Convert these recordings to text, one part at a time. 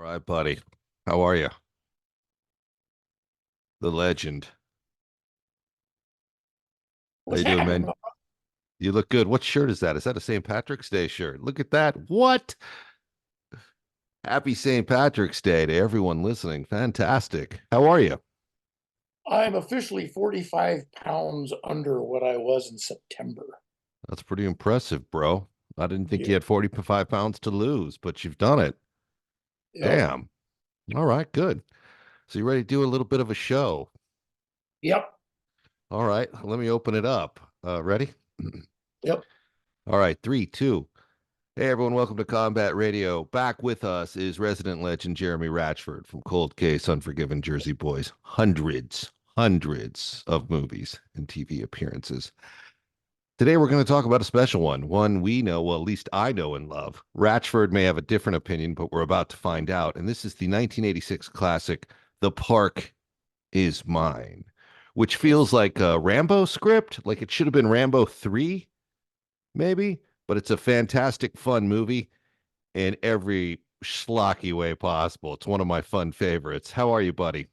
All right, buddy. How are you? The legend. How What's you doing, happening? man? You look good. What shirt is that? Is that a St. Patrick's Day shirt? Look at that. What? Happy St. Patrick's Day to everyone listening. Fantastic. How are you? I'm officially 45 pounds under what I was in September. That's pretty impressive, bro. I didn't think Yeah. you had 45 pounds to lose, but you've done it. Yep. Damn. All right, good. So you ready to do a little bit of a show? Yep. All right, let me open it up. Ready? Yep. All right, three, two. Hey everyone, welcome to Combat Radio. Back with us is resident legend Jeremy Ratchford from Cold Case, Unforgiven, Jersey Boys. Hundreds of movies and TV appearances. Today we're going to talk about a special one we know, well, at least I know and love. Ratchford may have a different opinion, but we're about to find out. And this is the 1986 classic, The Park Is Mine, which feels Yes. like a Rambo script, like it should have been Rambo 3, maybe, but it's a fantastic, fun movie in every schlocky way possible. It's one of my fun favorites. How are you, buddy?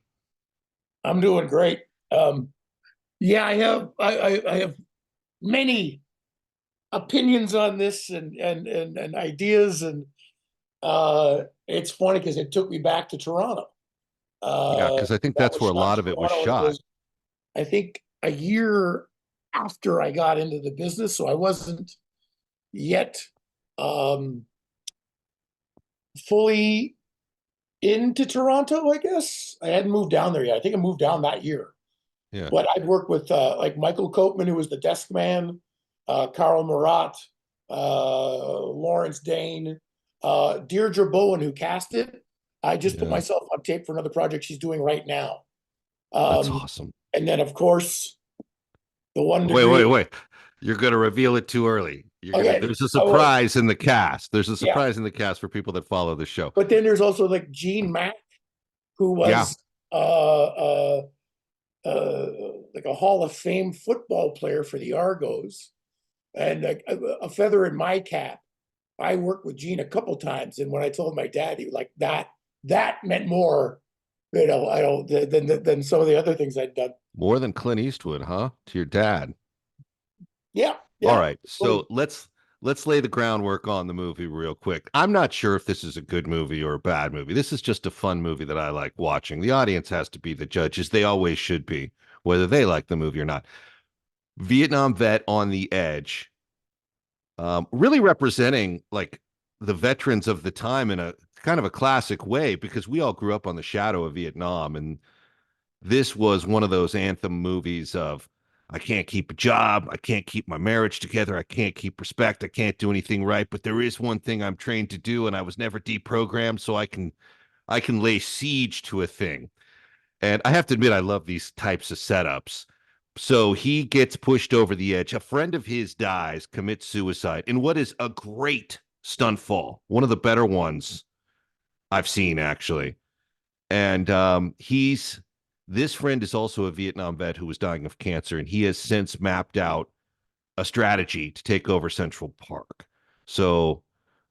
I'm doing great. Um, yeah, I have many opinions on this and ideas it's funny because it took me back to Toronto. Yeah, Uh, because I think that that's was where a shot lot in of it was Toronto, and it shot. was, I think, a year after I got into the business, so I wasn't yet um fully into Toronto, I guess. I hadn't moved down there yet. I think I moved down that year. Yeah, But I'd worked with like Michael Copeman, who was the desk man, Carl Marat, Lawrence Dane, Deirdre Bowen, who cast it. I just put yeah. myself on tape for another project she's doing right now. That's Um, awesome. and then, of course, the one Wait, degree. wait, wait. You're going to reveal it too early. Okay, There's a I would. surprise in the cast. There's a Yeah. surprise in the cast for people that follow the show. But then there's also like Gene Mack, who Yeah, was uh, uh, like a Hall of Fame football player for the Argos, and a feather in my cap. I worked with Gene a couple times, and when I told my dad, he was like, "That meant more, I don't than some of the other things I'd done." more than Clint Eastwood, huh? To your dad. Yeah, All yeah, right. really. So let's lay the groundwork on the movie real quick. I'm not sure if this is a good movie or a bad movie. This is just a fun movie that I like watching. The audience has to be the judges. They always should be, whether they like the movie or not. Vietnam vet on the edge, really representing like the veterans of the time in a kind of a classic way because we all grew up on the shadow of Vietnam, and this was one of those anthem movies of I can't keep a job, I can't keep my marriage together, I can't keep respect, I can't do anything right, but there is one thing I'm trained to do and I was never deprogrammed so I can lay siege to a thing. And I have to admit I love these types of setups. So he gets pushed over the edge. A friend of his dies, commits suicide in what is a great stunt fall, one of the better ones I've seen actually. And he's this friend is also a Vietnam vet who was dying of cancer, and he has since mapped out a strategy to take over Central Park. So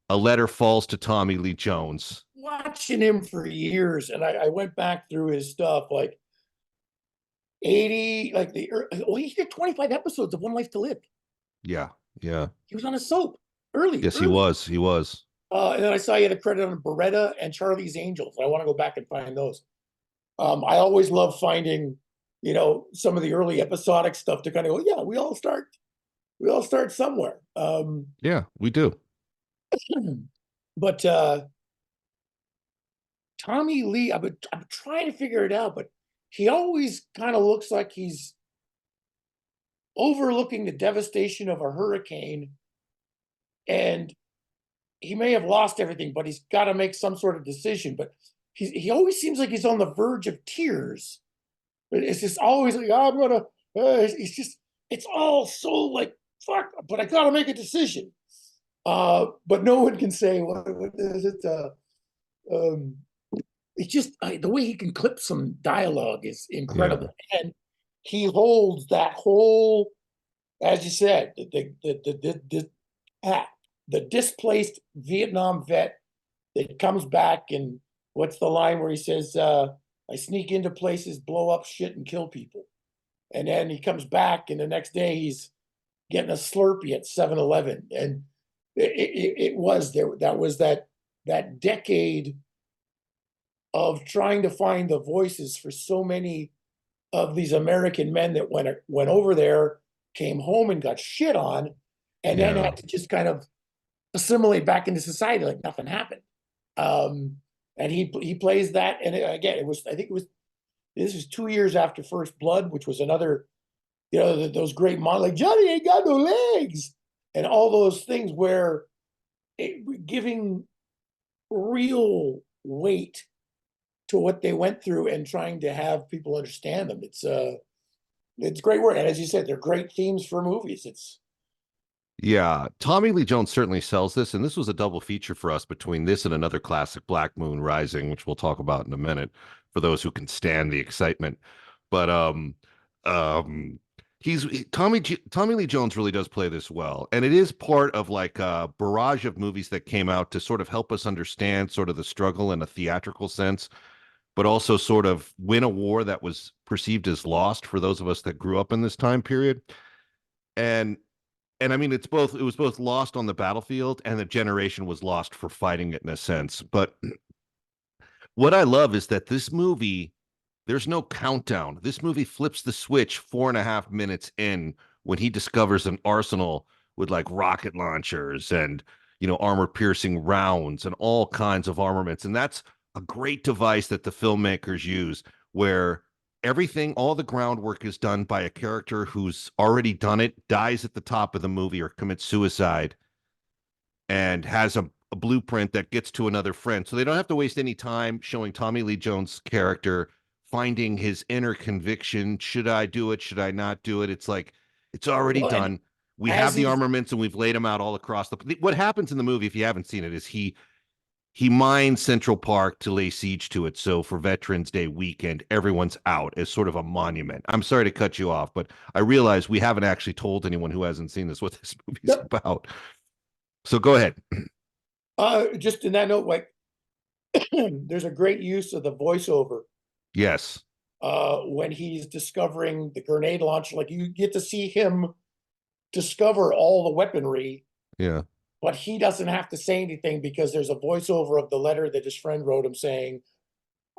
a letter falls to Tommy Lee Jones. Watching him for years, and I went back through his stuff, like 80, like well, he did 25 episodes of One Life to Live. Yeah, yeah. He was on a soap early, Yes, he early. was. He was. And then I saw he had a credit on Beretta and Charlie's Angels. I want to go back and find those. I always love finding, some of the early episodic stuff to kind of go, yeah, we all start somewhere. Yeah, we do. But Tommy Lee, I'm trying to figure it out, but he always kind of looks like he's overlooking the devastation of a hurricane, and he may have lost everything, but he's got to make some sort of decision. But he always seems like he's on the verge of tears. But it's just always like, oh, I'm gonna. It's just, it's all so like fuck. But I gotta make a decision. But no one can say what is it. Um, it's just the way he can clip some dialogue is Yeah. incredible, and he holds that whole, as you said, the displaced Vietnam vet that comes back and what's the line where he says, I sneak into places, blow up shit, and kill people. And then he comes back, and the next day he's getting a Slurpee at 7-Eleven. And it was there. That was that decade of trying to find the voices for so many of these American men that went over there, came home and got shit on, and then Yeah. had to just kind of assimilate back into society like nothing happened. And he plays that, and again, I think it was this is 2 years after First Blood, which was another, those great like Johnny ain't got no legs, and all those things where giving real weight to what they went through and trying to have people understand them. It's great work, and as you said, they're great themes for movies. It's Yeah, Tommy Lee Jones certainly sells this, and this was a double feature for us between this and another classic, Black Moon Rising, which we'll talk about in a minute for those who can stand the excitement. But um, Tommy Lee Jones really does play this well, and it is part of like a barrage of movies that came out to sort of help us understand sort of the struggle in a theatrical sense, but also sort of win a war that was perceived as lost for those of us that grew up in this time period. And I mean, it was both lost on the battlefield and the generation was lost for fighting it in a sense. But what I love is that this movie, there's no countdown. This movie flips the switch 4.5 minutes in when he discovers an arsenal with like rocket launchers and, armor piercing rounds and all kinds of armaments. And that's a great device that the filmmakers use where everything, all the groundwork is done by a character who's already done it, dies at the top of the movie or commits suicide and has a blueprint that gets to another friend. So they don't have to waste any time showing Tommy Lee Jones' character finding his inner conviction. Should I do it? Should I not do it? It's like, it's already well, and done. We as have the he's armaments and we've laid them out all across what happens in the movie, if you haven't seen it, is he mines Central Park to lay siege to it. So for Veterans Day weekend, everyone's out as sort of a monument. I'm sorry to cut you off, but I realize we haven't actually told anyone who hasn't seen this what this movie's yep, about. So go ahead. just in that note, like there's a great use of the voiceover Yes. when he's discovering the grenade launcher. Like you get to see him discover all the weaponry, Yeah. but he doesn't have to say anything because there's a voiceover of the letter that his friend wrote him saying,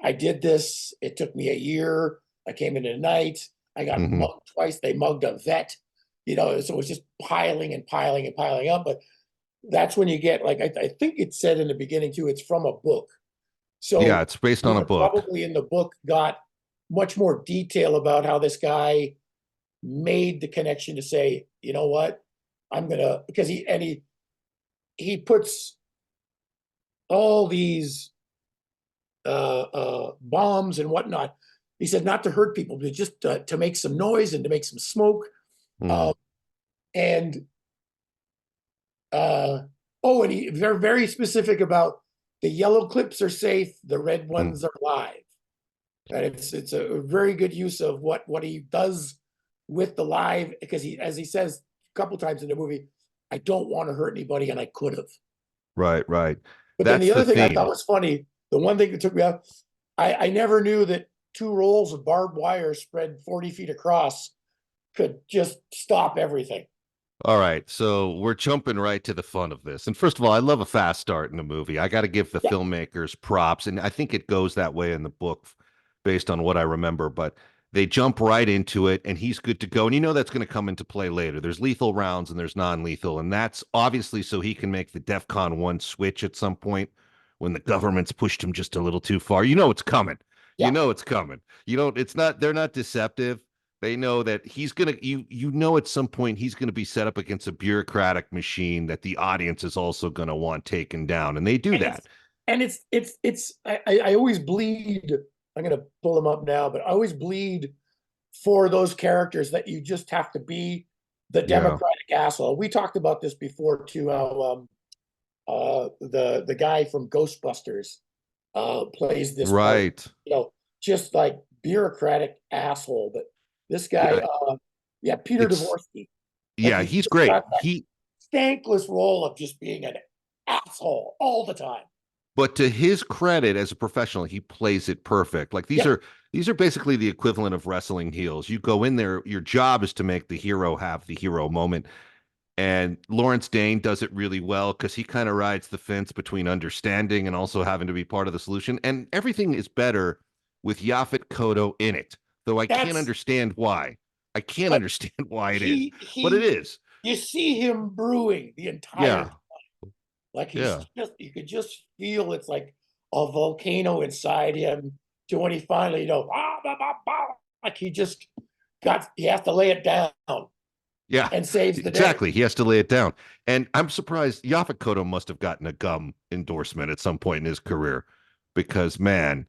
I did this. It took me a year. I came in at night. I got Hmm. mugged twice. They mugged a vet, so it was just piling and piling and piling up. But that's when you get, like, I think it said in the beginning too, it's from a book. Yeah, So it's based he on a had book. probably in the book got much more detail about how this guy made the connection to say, you know what, I'm gonna, because he puts all these bombs and whatnot. He said not to hurt people, but just to make some noise and to make some smoke. Mm, Uh, and oh, and they're very specific about the yellow clips are safe, the red mm. ones are live. And it's a very good use of what he does with the live, because as he says a couple times in the movie, I don't want to hurt anybody, and I could have. Right, right. But then That's the the other thing I thought theme. was funny, the one thing that took me out, I never knew that 2 rolls of barbed wire spread 40 feet across could just stop everything. All right, so we're jumping right to the fun of this. And first of all, I love a fast start in a movie. I got to give the Yeah. filmmakers props, and I think it goes that way in the book based on what I remember, but they jump right into it and he's good to go. And that's going to come into play later. There's lethal rounds and there's non-lethal, and that's obviously so he can make the DEFCON 1 switch at some point when the government's pushed him just a little too far. It's coming. Yeah. It's coming. It's not they're not deceptive. They know that he's gonna at some point he's gonna be set up against a bureaucratic machine that the audience is also gonna want taken down, and they do And that. I always bleed. I'm gonna pull them up now, but I always bleed for those characters that you just have to be the Yeah. democratic asshole. We talked about this before too, how the guy from Ghostbusters plays this part, Right. just like bureaucratic asshole. But this guy, Yeah. yeah, Peter It's Dvorsky, like yeah, he's he's just great. got that thankless role of just being an asshole all the time. But to his credit as a professional, he plays it perfect. Like Yeah, these are basically the equivalent of wrestling heels. You go in there, your job is to make the hero have the hero moment. And Lawrence Dane does it really well because he kind of rides the fence between understanding and also having to be part of the solution. And everything is better with Yaphet Kotto in it, though I can't that's understand why. I can't like understand why it is, but it he is. you see him brewing the entire Yeah, time. Like yeah, you could just feel it's like a volcano inside him to when he finally, like he has to lay it down yeah. and saves the day. Exactly. He has to lay it down. And I'm surprised Yaphet Kotto must have gotten a gum endorsement at some point in his career because, man,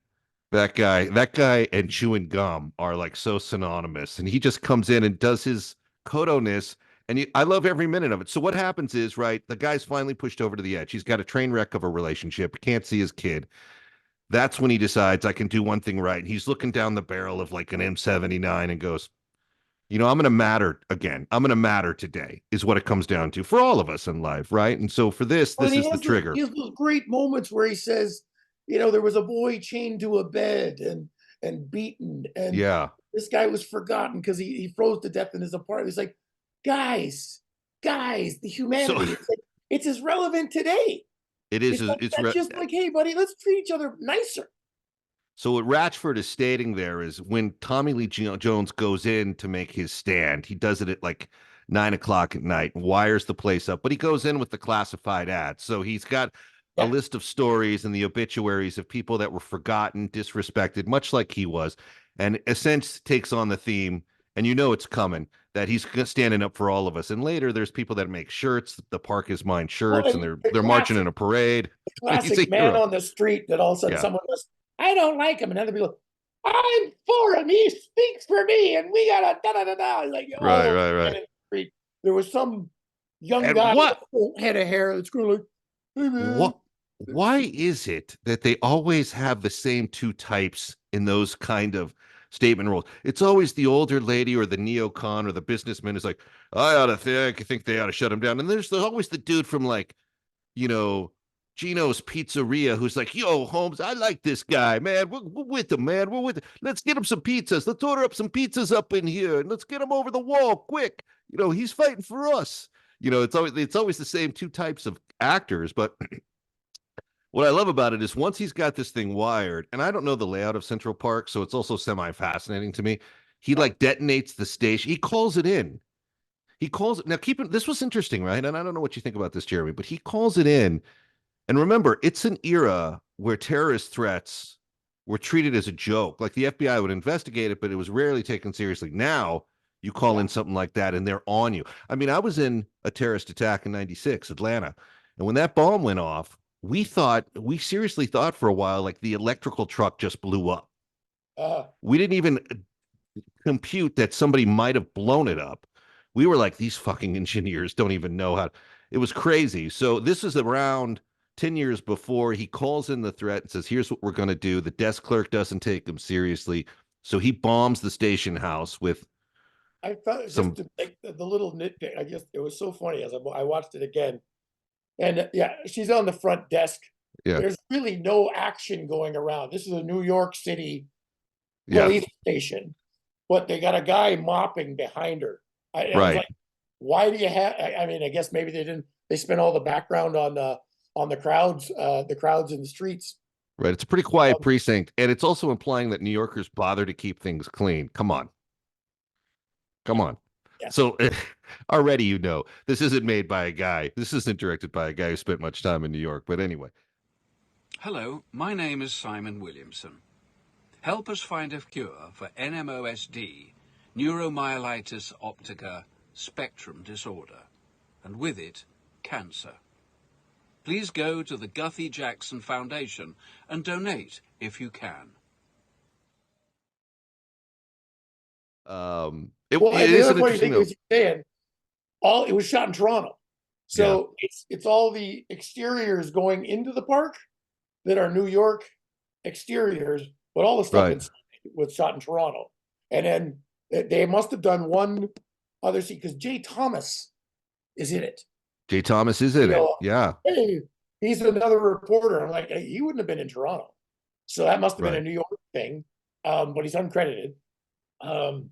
that guy and chewing gum are like so synonymous. And he just comes in and does his Kodo-ness. And I love every minute of it. So what happens is, right, the guy's finally pushed over to the edge. He's got a train wreck of a relationship. He can't see his kid. That's when he decides I can do one thing right. And he's looking down the barrel of like an M79 and goes, I'm going to matter again. I'm going to matter today is what it comes down to for all of us in life, right? And so for this, Well, this and is the he trigger. has those great moments where he says, there was a boy chained to a bed and beaten, and Yeah. this guy was forgotten because he froze to death in his apartment. He's like, guys, the So humanity. It's as relevant today. it is, It's like it's, that's just like, hey, buddy, let's treat each other nicer. so what Ratchford is stating there is when Tommy Lee Jones goes in to make his stand, he does it at like 9 o'clock at night, wires the place up, but he goes in with the classified ads. So he's got a Yeah. list of stories and the obituaries of people that were forgotten, disrespected, much like he was, and essentially takes on the theme, and it's coming that he's standing up for all of us. And later, there's people that make shirts, the Park is Mine Well, shirts, and and they're marching in a parade. the He's a classic man hero. on the street that all of a sudden Yeah, someone goes, I don't like him, and other people, I'm for him. He speaks for me, and we gotta da da da da. Like right, all right, men right. in the street. There was some young And guy with what a full head of hair that's going like, hey man. What why is it that they always have the same two types in those kind of statement roles? It's always the older lady or the neocon or the businessman is like, I think they ought to shut him down. And there's always the dude from like, you know, Gino's Pizzeria who's like, yo, Holmes, I like this guy, man. We're with him, man. We're with him. Let's get him some pizzas. Let's order up some pizzas up in here and let's get him over the wall quick. He's fighting for us. It's always the same two types of actors, but what I love about it is once he's got this thing wired, and I don't know the layout of Central Park, so it's also semi-fascinating to me. He Yeah. like detonates the station. He calls it in. He calls it now. Keep it. This was interesting, right? And I don't know what you think about this, Jeremy, but he calls it in. And remember, it's an era where terrorist threats were treated as a joke. Like the FBI would investigate it, but it was rarely taken seriously. Now you call Yeah. in something like that, and they're on you. I mean, I was in a terrorist attack in '96, Atlanta, and when that bomb went off, we seriously thought for a while like the electrical truck just blew up. Uh, We didn't even compute that somebody might have blown it up. We were like, these fucking engineers don't even know how. It was crazy. So this is around 10 years before he calls in the threat and says, here's what we're going to do. The desk clerk doesn't take him seriously. So he bombs the station house with I felt just some, like the little nitpick. I just it was so funny as I watched it again. And yeah, she's on the front desk. yeah, There's really no action going around. This is a New York City yeah, police station, but they got a guy mopping behind her. I was right, like, why do you have? I mean, I guess maybe they didn't. They spent all the background on the crowds in the streets. right. It's a pretty quiet Um, precinct. And it's also implying that New Yorkers bother to keep things clean. Come on. Come on. yeah, So already this isn't made by a guy. This isn't directed by a guy who spent much time in New York. But anyway, Hello, my name is Simon Williamson. Help us find a cure for NMOSD, neuromyelitis optica spectrum disorder, and with it, cancer. Please go to the Guthrie Jackson Foundation and donate if you can. well, it and the is other an funny interesting thing note. was saying it was shot in Toronto, Yeah, so it's all the exteriors going into the park that are New York exteriors, but all the stuff right. inside was shot in Toronto. And then they must have done one other scene because Jay Thomas is in it. Jay Thomas is in You it. know, Yeah, hey, he's another reporter. I'm like, hey, he wouldn't have been in Toronto. So that must have been a Right. New York thing. But he's uncredited. Um,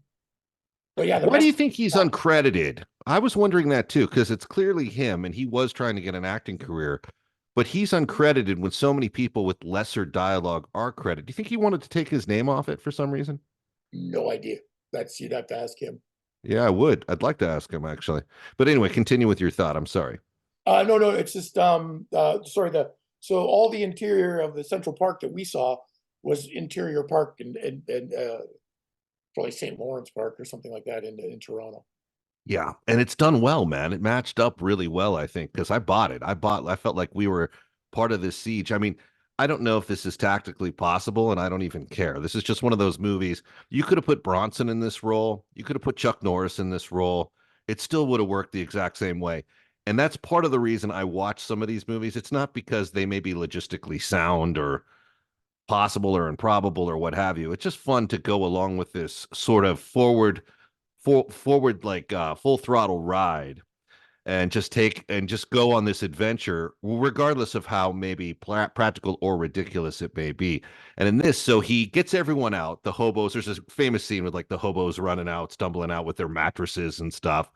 but yeah, the Why do rest you think he's uncredited? I was wondering that too, because it's clearly him and he was trying to get an acting career, but he's uncredited when so many people with lesser dialogue are credited. Do you think he wanted to take his name off it for some reason? no idea. That's you'd have to ask him. Yeah, I would. I'd like to ask him actually. But anyway, continue with your thought. I'm sorry. No, it's just sorry, so all the interior of the Central Park that we saw was interior park and probably St. Lawrence Park or something like that in Toronto. Yeah, and it's done well, man. It matched up really well, I think, because I bought it. I felt like we were part of this siege. I mean, I don't know if this is tactically possible, and I don't even care. This is just one of those movies. You could have put Bronson in this role. You could have put Chuck Norris in this role. It still would have worked the exact same way. And that's part of the reason I watch some of these movies. It's not because they may be logistically sound or possible or improbable or what have you. It's just fun to go along with this sort of forward like full throttle ride and just go on this adventure regardless of how maybe practical or ridiculous it may be. And in this, so he gets everyone out, the hobos. There's this famous scene with like the hobos running out, stumbling out with their mattresses and stuff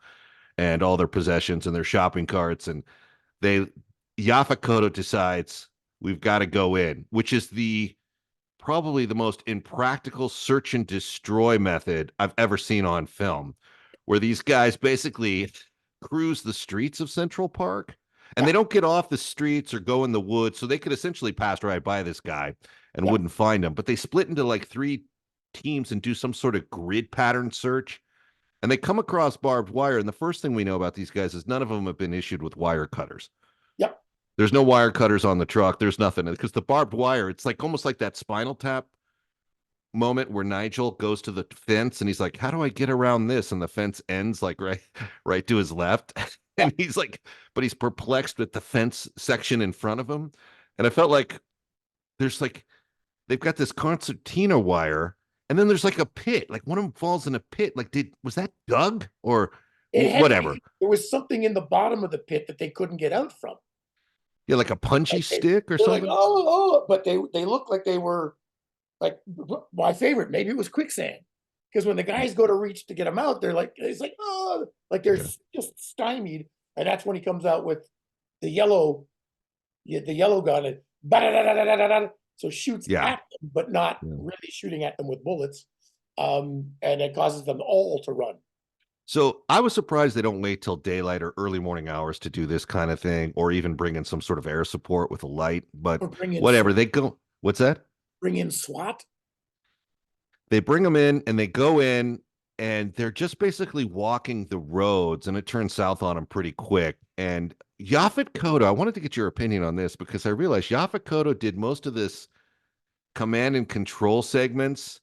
and all their possessions and their shopping carts, and they Yaphet decides we've got to go in, which is the probably the most impractical search and destroy method I've ever seen on film, where these guys basically cruise the streets of Central Park and they Yeah, don't get off the streets or go in the woods. So they could essentially pass right by this guy and yeah. wouldn't find him. But they split into like three teams and do some sort of grid pattern search. And they come across barbed wire. And the first thing we know about these guys is none of them have been issued with wire cutters. Yep. There's no wire cutters on the truck. There's nothing because the barbed wire, it's like almost like that Spinal Tap moment where Nigel goes to the fence and he's like, "How do I get around this?" And the fence ends like right to his left. Yeah. And he's like, but he's perplexed with the fence section in front of him. And I felt like there's like they've got this concertina wire, and then there's like a pit. Like one of them falls in a pit. Like, was that Doug or It had to whatever? be, there was something in the bottom of the pit that they couldn't get out from. Yeah, like a punchy Like stick or they're like, something. but they looked like they were like my favorite. Maybe it was quicksand because when the guys go to reach to get him out, they're like, it's like like they're Yeah. just stymied, and that's when he comes out with the yellow, the yellow gun and so shoots Yeah. at them, but not Yeah. really shooting at them with bullets, and it causes them all to run. So I was surprised they don't wait till daylight or early morning hours to do this kind of thing, or even bring in some sort of air support with a light. But Or whatever, they go. What's that? bring in SWAT. They bring them in and they go in and they're just basically walking the roads and it turns south on them pretty quick. And Yaphet Kotto, I wanted to get your opinion on this because I realized Yaphet Kotto did most of this command and control segments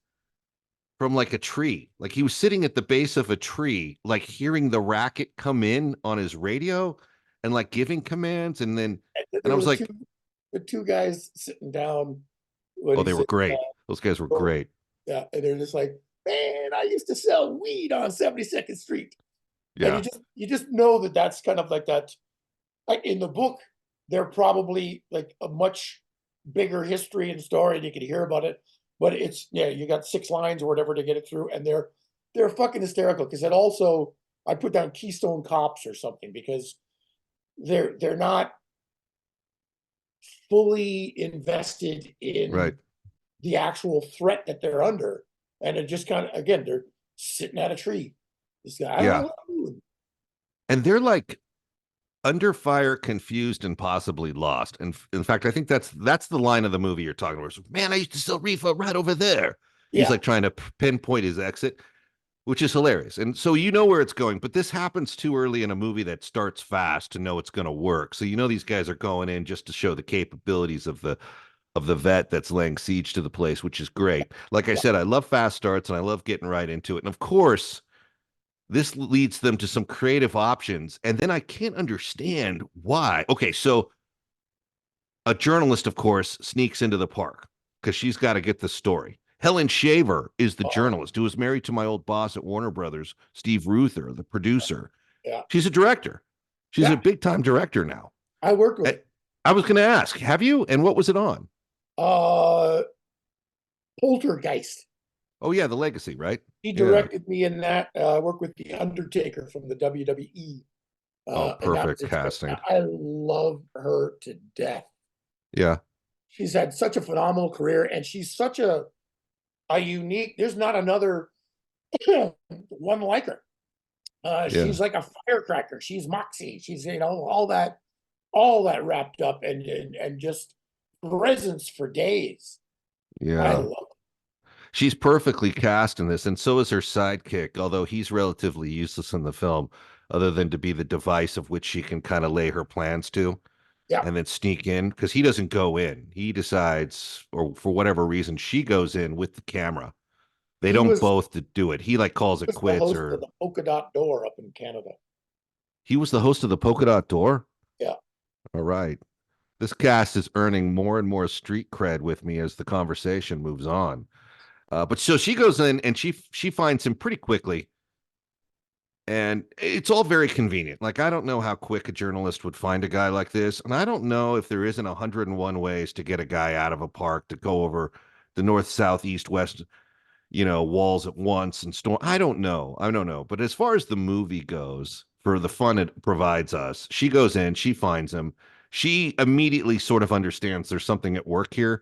from like a tree. Like he was sitting at the base of a tree, like hearing the racket come in on his radio and like giving commands. And then, and There I were was like, the two guys sitting down when oh, he's they were sitting great. down. Those guys were Oh, great. yeah, and they're just like, man, I used to sell weed on 72nd Street, and Yeah. you just know that that's kind of like that. Like in the book, they're probably like a much bigger history and story, and you can hear about it. But it's you got 6 lines or whatever to get it through, and they're fucking hysterical because it also I put down Keystone Cops or something because they're not fully invested Right. in the actual threat that they're under, and it just kind of again they're sitting at a tree. This guy, I don't know Yeah. what I'm doing. And they're like under fire, confused, and possibly lost. And in fact, I think that's the line of the movie you're talking about. Man, I used to sell reefer right over there. He's Yeah, like trying to pinpoint his exit, which is hilarious. And so you know where it's going, but this happens too early in a movie that starts fast to know it's going to work. So you know these guys are going in just to show the capabilities of the vet that's laying siege to the place, which is great. Like I yeah. said, I love fast starts and I love getting right into it. And of course, this leads them to some creative options. And then I can't understand why. Okay, so a journalist, of course, sneaks into the park because she's got to get the story. Helen Shaver is the Oh, journalist who was married to my old boss at Warner Brothers, Steve Ruther, the producer. yeah, She's a director. She's a yeah. big time director now. I worked with Eh, her. I was going to ask, have you? And what was it on? Uh, Poltergeist. Oh yeah, The Legacy, right? He Yeah. directed me in that. I worked with the Undertaker from the WWE, Oh, and that was perfect its. casting. I love her to death. Yeah. She's had such a phenomenal career, and she's such a unique. There's not another one like her. Yeah. She's like a firecracker. She's moxie. She's all that wrapped up and just presence for days. I Yeah. love She's perfectly cast in this, and so is her sidekick, although he's relatively useless in the film, other than to be the device of which she can kind of lay her plans to it. Yeah, and then sneak in because he doesn't go in. He decides, or for whatever reason, she goes in with the camera. They he don't was both do it. He like calls it was the quits, host of or the Polka Dot Door up in Canada. he was the host of the Polka Dot Door. Yeah, All right. This cast is earning more and more street cred with me as the conversation moves on. But so she goes in and she finds him pretty quickly, and it's all very convenient. Like I don't know how quick a journalist would find a guy like this, and I don't know if there isn't 101 ways to get a guy out of a park to go over the north, south, east, west, walls at once and storm. I don't know. But as far as the movie goes, for the fun it provides us, she goes in, she finds him. She immediately sort of understands there's something at work here.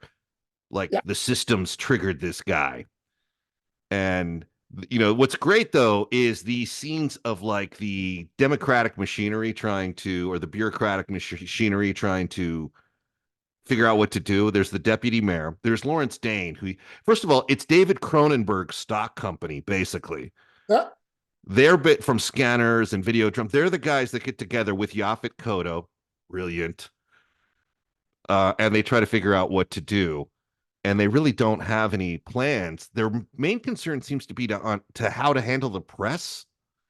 Like yeah. the system's triggered this guy. And what's great though is the scenes of like the democratic machinery trying to, or the bureaucratic machinery trying to figure out what to do. There's the deputy mayor. There's Lawrence Dane, who, first of all, it's David Cronenberg's stock company, basically. Yeah. They're bit from Scanners and Videodrome. They're the guys that get together with Yaphet Kotto, brilliant, and they try to figure out what to do. And they really don't have any plans. Their main concern seems to be to how to handle the press,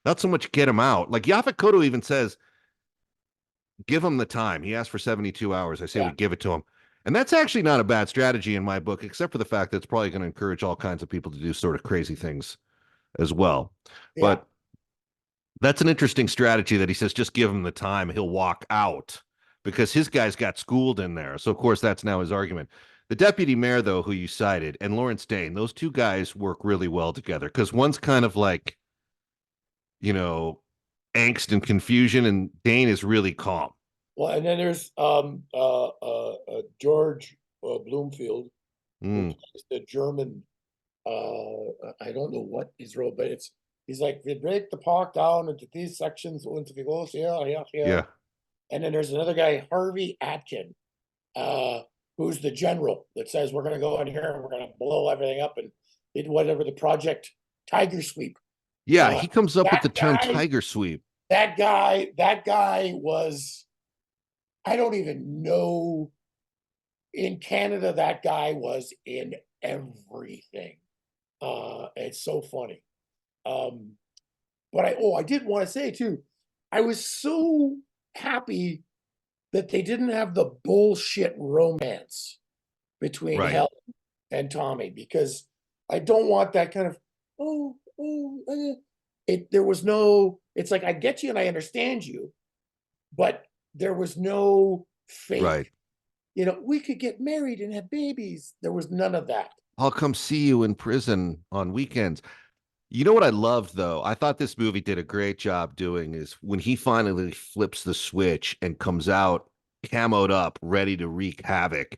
not so much get them out. Like Yaphet Kotto even says, give him the time. He asked for 72 hours. I say Yeah, we give it to him. And that's actually not a bad strategy in my book, except for the fact that it's probably going to encourage all kinds of people to do sort of crazy things as well. yeah. But that's an interesting strategy that he says, just give him the time. He'll walk out because his guys got schooled in there. So, of course, that's now his argument. The deputy mayor, though, who you cited, and Lawrence Dane, those two guys work really well together because one's kind of like, you know, angst and confusion, and Dane is really calm. Well, and then there's George Bloomfield, who Mm, plays the German. I don't know what his role, but he's like they break the park down into these sections, into the goes here. yeah. And then there's another guy, Harvey Atkin, uh, who's the general that says we're going to go in here and we're going to blow everything up and did whatever the project Tiger Sweep. Yeah, Uh, he comes up with that the term guy, tiger sweep. that guy was. I don't even know. In Canada, that guy was in everything. It's so funny. Um, but I did want to say too, I was so happy that they didn't have the bullshit romance between Right. Helen and Tommy because I don't want that kind of there was no. It's like I get you and I understand you, but there was no fake. Right. We could get married and have babies. There was none of that. I'll come see you in prison on weekends. You know what I loved though? I thought this movie did a great job doing is when he finally flips the switch and comes out camoed up, ready to wreak havoc.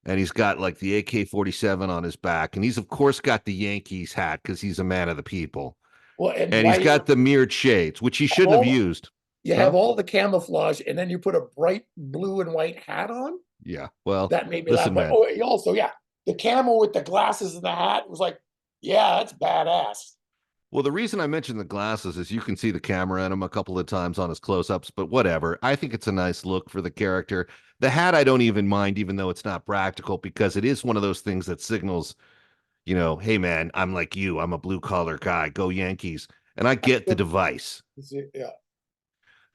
And he's got like the AK-47 on his back. And he's, of course, got the Yankees hat because he's a man of the people. Well, and And why he's do you got the mirrored shades, which he have shouldn't have all used. you Huh? have all the camouflage and then you put a bright blue and white hat on? Yeah. Well, That made me laugh. listen, But man. he also, yeah, the camo with the glasses and the hat was like, yeah, that's badass. Well, the reason I mentioned the glasses is you can see the camera in him a couple of times on his close-ups, but whatever. I think it's a nice look for the character. The hat I don't even mind, even though it's not practical, because it is one of those things that signals, hey man, I'm like you. I'm a blue collar guy. Go Yankees. And I get the device. Yeah,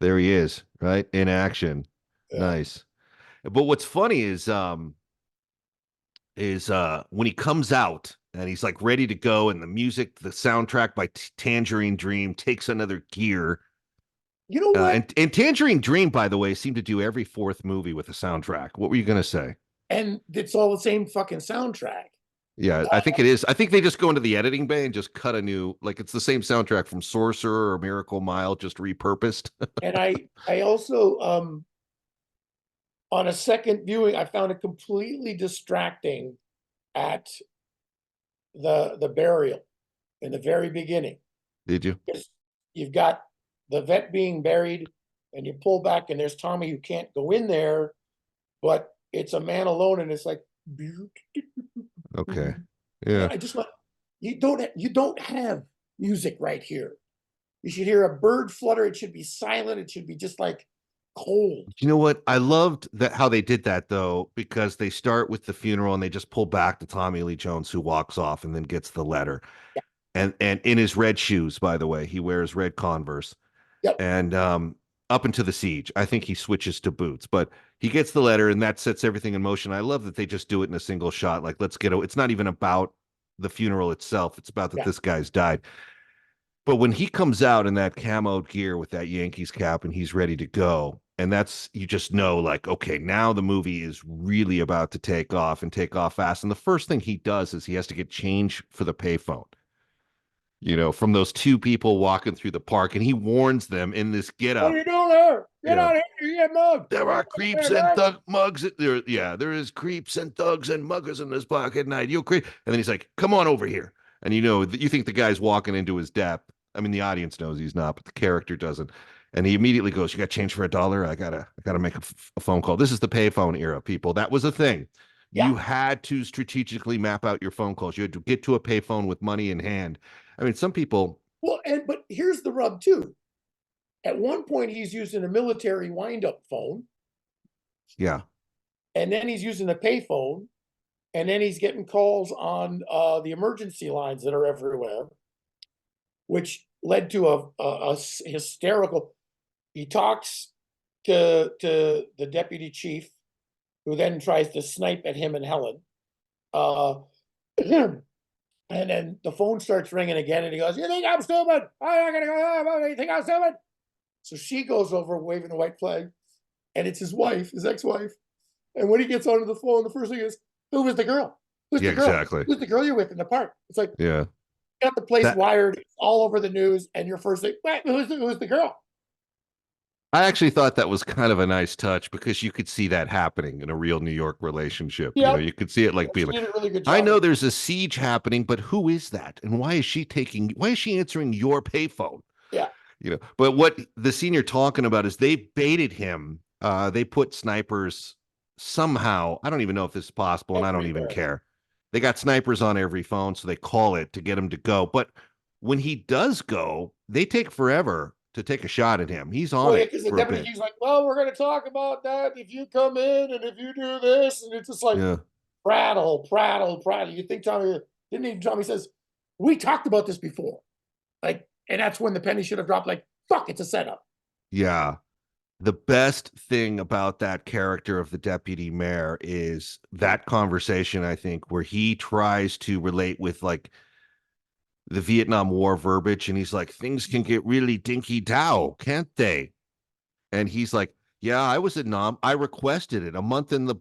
There he is, right? In action. yeah. Nice. But what's funny is when he comes out and he's like ready to go and the music, the soundtrack by Tangerine Dream takes another gear. You know what? And Tangerine Dream, by the way, seemed to do every fourth movie with a soundtrack. What were you going to say? And it's all the same fucking soundtrack. Yeah, I think it is. I think they just go into the editing bay and just cut a new, like it's the same soundtrack from Sorcerer or Miracle Mile, just repurposed. And I also on a second viewing, I found it completely distracting at the burial in the very beginning. Did you? Because you've got the vet being buried, and you pull back, and there's Tommy who can't go in there, but it's a man alone, and it's like, Okay. man, Yeah. I just want you don't have music right here. You should hear a bird flutter. It should be silent. It should be just like cold. You know what? I loved that how they did that though, because they start with the funeral and they just pull back to Tommy Lee Jones, who walks off and then gets the letter. Yeah. And in his red shoes, by the way, he wears red Converse. Yep. And up into the siege, I think he switches to boots, but he gets the letter and that sets everything in motion. I love that they just do it in a single shot. Like, it's not even about the funeral itself. It's about that Yeah. this guy's died. But when he comes out in that camo gear with that Yankees cap and he's ready to go, and that's, you just know, like, okay, now the movie is really about to take off and take off fast. And the first thing he does is he has to get change for the payphone, from those two people walking through the park. And he warns them in this get What up. are you doing there? Get Yeah. out of here, you get mugged. There are creeps and mugs. There is creeps and thugs and muggers in this park at night. You creep. And then he's like, come on over here. And you think the guy's walking into his depth. I mean, the audience knows he's not, but the character doesn't. And he immediately goes, "You got change for $1? I gotta make a phone call." This is the payphone era, people. That was a thing. Yeah. You had to strategically map out your phone calls. You had to get to a payphone with money in hand. I mean, some people. Well, but here's the rub too. At one point, he's using a military wind-up phone, Yeah. and then he's using a payphone, and then he's getting calls on the emergency lines that are everywhere, which led to a hysterical. He talks to the deputy chief, who then tries to snipe at him and Helen. And then the phone starts ringing again, and he goes, "You think I'm stupid? I'm not gonna go. You think I'm stupid?" So she goes over waving the white flag, and it's his wife, his ex-wife. And when he gets onto the phone, the first thing is, "Who was the girl? Who's Yeah, the girl? exactly. Who's the girl you're with in the park?" It's like, Yeah. got the place That- wired, it's all over the news, and your first thing, "Wait, who's the girl?" I actually thought that was kind of a nice touch because you could see that happening in a real New York relationship. Yep. You could see it like She being like, did a really good job. I know there's a siege happening, but who is that? And why is she answering your payphone? Yeah. But what the scene you're talking about is they baited him. They put snipers somehow. I don't even know if this is possible, and I don't even Everywhere. care. They got snipers on every phone, so they call it to get him to go. But when he does go, they take forever to take a shot at him. He's on it Because the for a deputy bit. chief's like, "Well, we're going to talk about that if you come in and if you do this," and it's just like, Yeah. prattle. You think Tommy says, "We talked about this before," like, and that's when the penny should have dropped. Like, fuck, it's a setup. Yeah. The best thing about that character of the deputy mayor is that conversation, I think, where he tries to relate with like the Vietnam War verbiage, and he's like, things can get really dinky dow, can't they? And he's like, yeah, I was at Nam. I requested it a month in the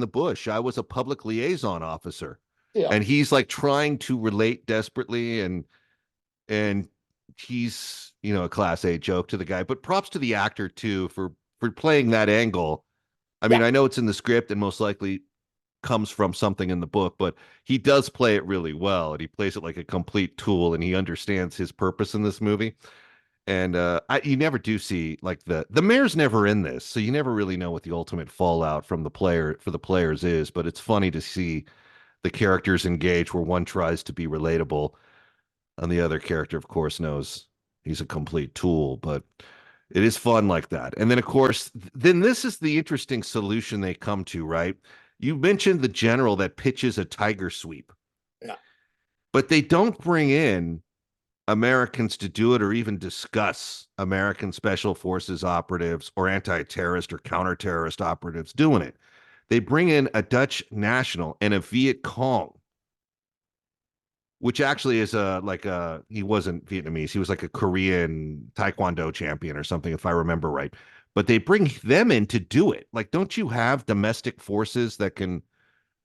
bush. I was a public liaison officer. Yeah. And he's like trying to relate desperately, and he's a class A joke to the guy. But props to the actor too for playing that angle. I mean, I know it's in the script and most likely comes from something in the book, but he does play it really well, and he plays it like a complete tool, and he understands his purpose in this movie. And you never do see like the mayor's never in this, so you never really know what the ultimate fallout from the players is. But it's funny to see the characters engage where one tries to be relatable, and the other character, of course, knows he's a complete tool. But it is fun like that. And then, of course, then this is the interesting solution they come to, right? You mentioned the general that pitches a tiger sweep. Yeah. But they don't bring in Americans to do it or even discuss American special forces operatives or anti-terrorist or counter-terrorist operatives doing it. They bring in a Dutch national and a Viet Cong, which actually is he wasn't Vietnamese. He was like a Korean Taekwondo champion or something, if I remember right. But they bring them in to do it. Like, don't you have domestic forces that can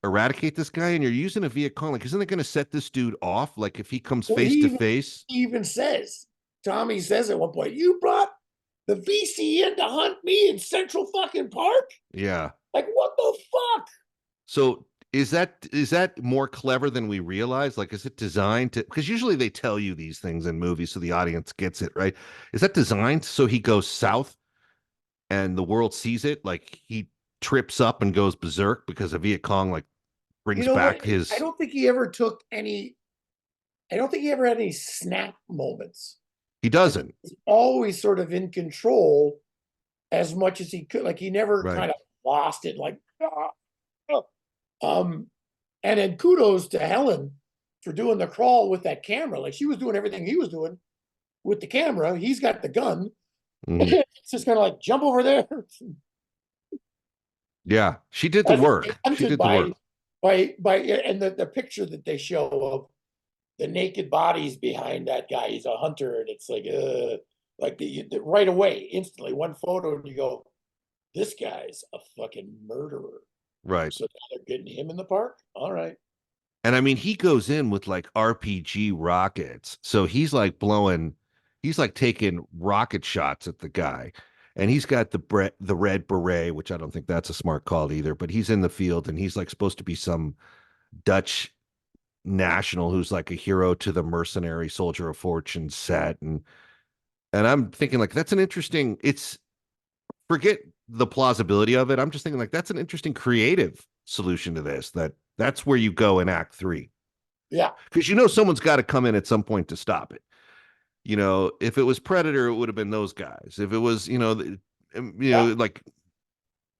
eradicate this guy? And you're using a Viet Cong. Like, isn't it going to set this dude off? Like, if he comes Well, face to face? he even says, Tommy says at one point, "You brought the VC in to hunt me in Central fucking Park? Yeah. Like, what the fuck?" So is that more clever than we realize? Like, is it designed to? Because usually they tell you these things in movies so the audience gets it, right? Is that designed so he goes south and the world sees it? Like he trips up and goes berserk because a Viet Cong like You brings know what? back I his. don't think he ever took any. I don't think he ever had any snap moments. He doesn't, He's always sort of in control as much as he could. Like he never right? kind of lost it. Like, ah, ah. um, and then kudos to Helen for doing the crawl with that camera. Like she was doing everything he was doing with the camera. He's got the gun. Mhm. It's just kind of like jump over there. Yeah, she did the As they work. She hunted did the work. and the picture that they show of the naked bodies behind that guy. He's a hunter, and it's like right away, instantly, one photo, and you go, "This guy's a fucking murderer." Right. So now they're getting him in the park. All right. And I mean, he goes in with like RPG rockets. So he's like taking rocket shots at the guy. And he's got the red beret, which I don't think that's a smart call either, but he's in the field and he's like supposed to be some Dutch national who's like a hero to the mercenary soldier of fortune set. And I'm thinking like that's an interesting, it's forget the plausibility of it. I'm just thinking like that's an interesting creative solution to this, that's where you go in act three. Yeah. Because someone's got to come in at some point to stop it. If it was Predator, it would have been those guys. If it was, Yeah. like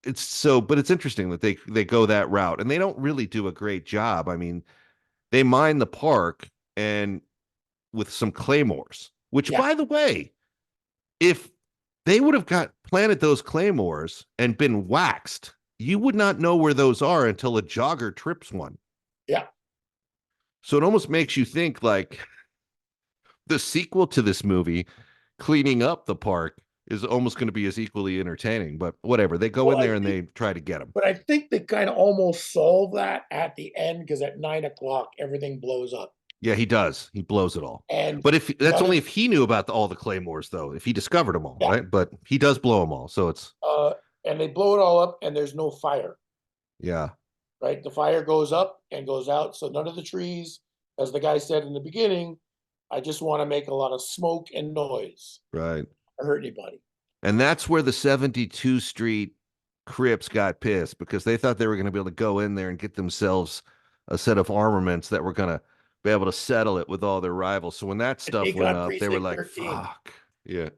it's so, but it's interesting that they go that route, and they don't really do a great job. I mean, they mine the park and with some claymores, which, Yeah. by the way, if they would have got planted those claymores and been waxed, you would not know where those are until a jogger trips one. Yeah. So it almost makes you think like the sequel to this movie, cleaning up the park, is almost going to be as equally entertaining. But whatever, they go Well, in there and they try to get him. but I think they kind of almost solve that at the end because at 9 o'clock everything blows up. Yeah, he does. He blows it all. And But if that's none only of if he knew about all the claymores, though, if he discovered them all, yeah, right? But he does blow them all, so it's and they blow it all up and there's no fire, yeah, right? The fire goes up and goes out. So none of the trees, as the guy said in the beginning, I just want to make a lot of smoke and noise. right. Or hurt anybody. And that's where the 72 Street Crips got pissed because they thought they were going to be able to go in there and get themselves a set of armaments that were going to be able to settle it with all their rivals. So when that stuff Take went on up, they were Precinct like, 13. fuck. Yeah.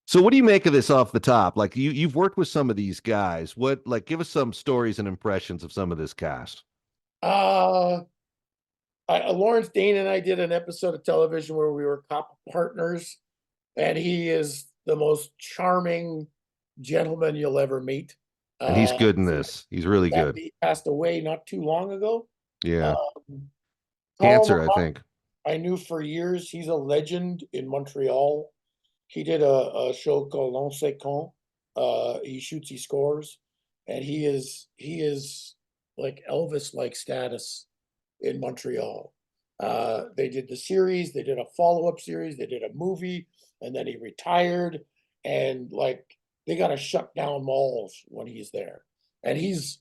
So what do you make of this off the top? Like you've worked with some of these guys. What like give us some stories and impressions of some of this cast. Uh, Lawrence Dane and I did an episode of television where we were cop partners, and he is the most charming gentleman you'll ever meet. And he's Uh, good in this. He's really good. he passed away not too long ago. Yeah. Um, Paul Cancer, I Marat, think. I knew for years. He's a legend in Montreal. He did a show called L'On Quand. He shoots, he scores, and he is like Elvis like status in Montreal. They did the series, they did a follow-up series, they did a movie, and then he retired. And like they got to shut down malls when he's there. And he's,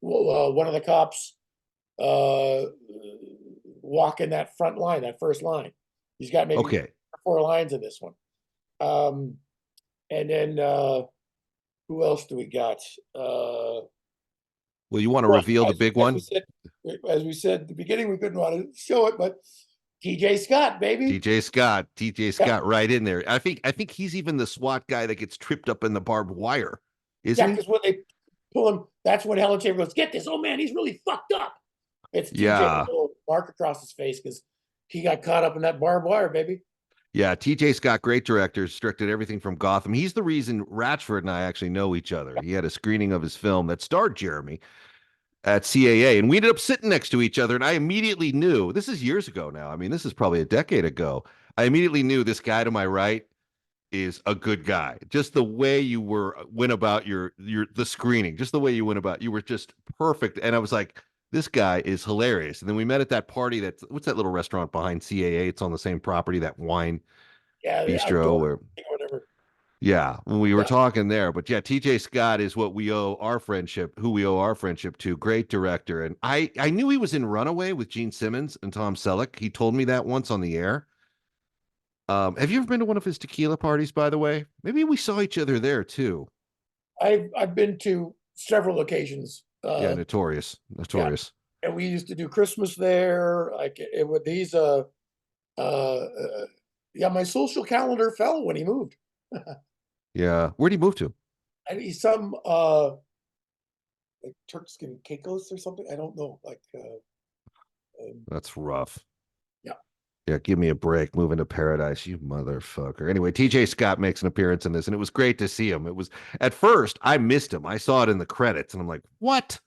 one of the cops uh, walking that front line, that first line. He's got maybe Okay. 4 lines in this one. And then who else do we got? Well, you want to Well, reveal the big one? as we said at the beginning, we couldn't want to show it, but TJ Scott, baby. TJ Scott right in there. I think he's even the SWAT guy that gets tripped up in the barbed wire, isn't Yeah, he? because when they pull him, that's when Helen Shaver goes, "Get this, oh man, he's really fucked up." It's TJ with Yeah. a little mark across his face because he got caught up in that barbed wire, baby. Yeah, TJ Scott, great director, directed everything from Gotham. He's the reason Ratchford and I actually know each other. He had a screening of his film that starred Jeremy. at CAA, and we ended up sitting next to each other. And I immediately knew, this is years ago now. I mean, this is probably a decade ago. I immediately knew this guy to my right is a good guy. Just the way you went about the screening, just the way you went about, you were just perfect. And I was like, this guy is hilarious. And then we met at that party. What's that little restaurant behind CAA? It's on the same property, that wine Yeah, the bistro, outdoor where whatever. yeah, when we were Yeah, talking there. But yeah, TJ Scott is what we owe our friendship, who we owe our friendship to. Great director. And I knew he was in Runaway with Gene Simmons and Tom Selleck. He told me that once on the air. Have you ever been to one of his tequila parties, by the way? Maybe we saw each other there too. I've been to several occasions. Yeah, notorious, Yeah, notorious. and we used to do Christmas there. Like it would these yeah, my social calendar fell when he moved. Yeah, where'd he move to? And he's some like Turks and Caicos or something. I don't know. Like That's rough. yeah. Yeah, give me a break. Moving to paradise, you motherfucker. Anyway, TJ Scott makes an appearance in this, and it was great to see him. It was at first I missed him. I saw it in the credits, and I'm like, what?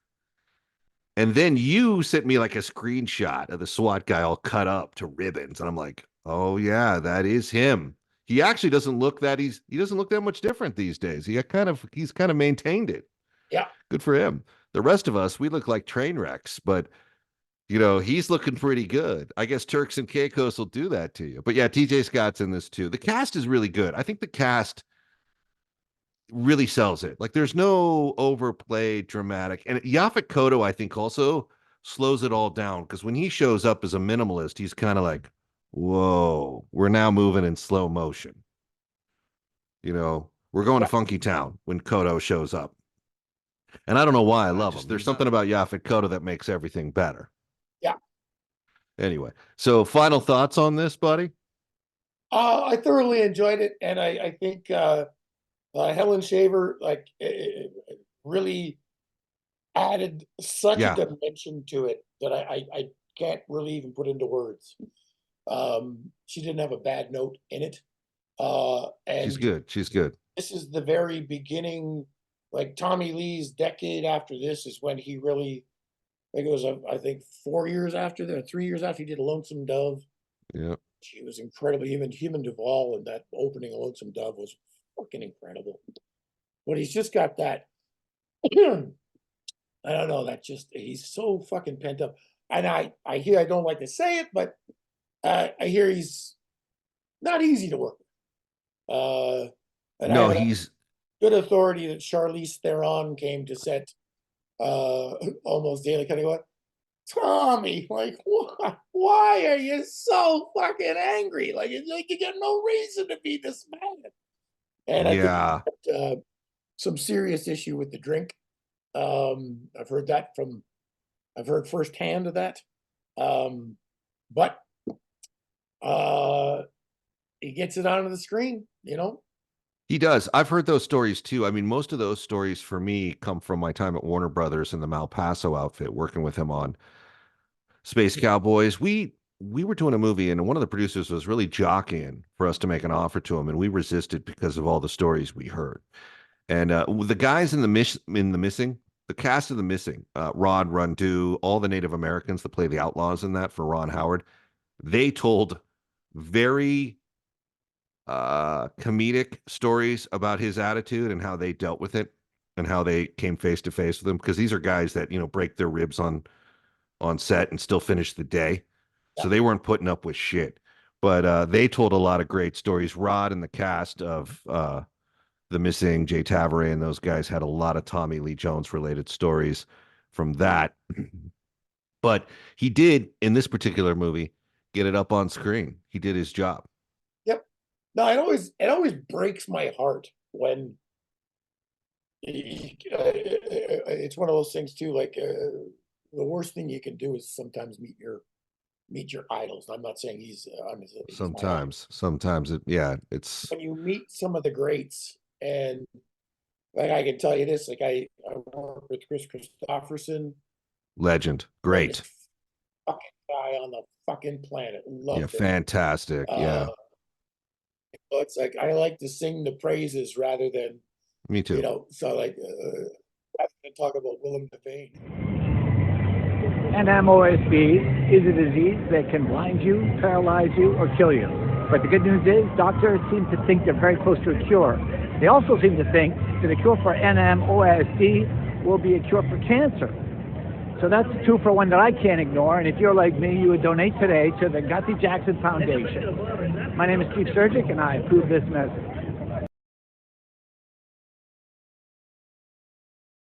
And then you sent me like a screenshot of the SWAT guy all cut up to ribbons, and I'm like, oh yeah, that is him. He actually doesn't look that he doesn't look that much different these days. He's kind of maintained it. Yeah. Good for him. The rest of us, we look like train wrecks, but he's looking pretty good. I guess Turks and Caicos will do that to you. But yeah, TJ Scott's in this too. The cast is really good. I think the cast really sells it. Like there's no overplayed dramatic. And Yaphet Kotto, I think, also slows it all down because when he shows up as a minimalist, he's kind of like, whoa, we're now moving in slow motion. We're going to Funky Town when Kotto shows up. And I don't know why I love him. There's something about Yaphet Kotto that makes everything better. Yeah. Anyway, so final thoughts on this, buddy? I thoroughly enjoyed it, and I think Helen Shaver like really added such a Yeah, dimension to it that I can't really even put into words. She didn't have a bad note in it, she's and good. She's good. this is the very beginning. Like Tommy Lee's decade after this is when he really, like it was, I think 4 years after that, 3 years after he did Lonesome Dove. Yeah. She was incredible. Even him and Duvall and that opening of Lonesome Dove was fucking incredible. But he's just got that. I don't know. That just he's so fucking pent up. And I hear I don't like to say it, but I hear he's not easy to work with. And I No, have a he's good authority that Charlize Theron came to set almost daily. Kind of go, Tommy, like, why are you so fucking angry? Like you got no reason to be this mad. And I think yeah. some serious issue with the drink. I've heard firsthand of that. But he gets it onto the screen, He does. I've heard those stories too. I mean, most of those stories for me come from my time at Warner Brothers and the Malpaso outfit, working with him on Space Cowboys. We were doing a movie, and one of the producers was really jockeying for us to make an offer to him, and we resisted because of all the stories we heard. And the guys in the Missing, the cast of The Missing, Rod Rundu, all the Native Americans that play the outlaws in that for Ron Howard, they told very comedic stories about his attitude and how they dealt with it and how they came face to face with him, because these are guys that break their ribs on set and still finish the day, so they weren't putting up with shit. But they told a lot of great stories. Rod and the cast of The Missing, Jay Tavare and those guys had a lot of Tommy Lee Jones related stories from that. But he did, in this particular movie, get it up on screen. He did his job. Yep. No, it always breaks my heart when it's one of those things too. Like the worst thing you can do is sometimes meet your idols. I'm not saying he's my idol. Sometimes it's When you meet some of the greats, and like I can tell you this, like I worked with Chris Christopherson, legend. Great. greatest fucking guy on the fucking planet. Yeah, Loved him. fantastic. Yeah. It's like I like to sing the praises rather than Me too. so like rather than talk about Willem Dafoe. NMOSD is a disease that can blind you, paralyze you, or kill you. But the good news is doctors seem to think they're very close to a cure. They also seem to think that a cure for NMOSD will be a cure for cancer. So that's a 2-for-1 that I can't ignore. And if you're like me, you would donate today to the Guthy Jackson Foundation. My name is Steve Surgic, and I approve this message.